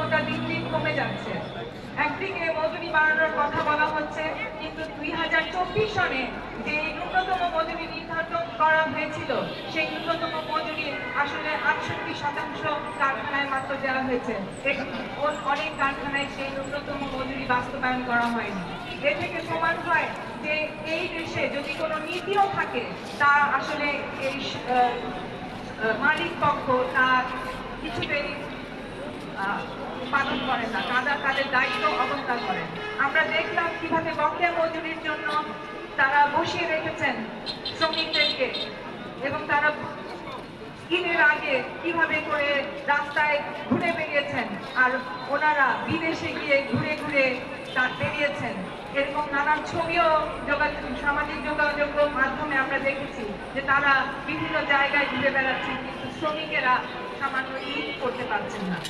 ন্যূনতমটা দিন দিন কমে যাচ্ছে। একদিকে মজুরি বাড়ানোর কথা বলা হচ্ছে, কিন্তু 2024 সনে যে ন্যূনতম মজুরি নির্ধারণ করা হয়েছিল সেই ন্যূনতম মজুরি আসলে 68% কারখানায় মাত্র দেওয়া হয়েছে। অনেক কারখানায় সেই ন্যূনতম মজুরি বাস্তবায়ন করা হয়নি। এ থেকে প্রমাণ হয় যে এই দেশে যদি কোনো নীতিও থাকে তা আসলে এই মালিক পক্ষ তা কিছুতেই পালন করেন না, তাদের দায়িত্ব অবহেলা করেন। আমরা দেখলাম কিভাবে বকেয়া মজুরির জন্য তারা বসিয়ে রেখেছেন শ্রমিকদেরকে, এবং তারা ঈদের আগে কিভাবে করে রাস্তায় ঘুরে বেরিয়েছেন, আর ওনারা বিদেশে গিয়ে ঘুরে ঘুরে বেরিয়েছেন। এরকম নানান ছবিও সামাজিক যোগাযোগ মাধ্যমে আমরা দেখেছি যে তারা বিভিন্ন জায়গায় ঘুরে বেড়াচ্ছেন, কিন্তু শ্রমিকেরা সামান্য ঈদ করতে পারছেন না।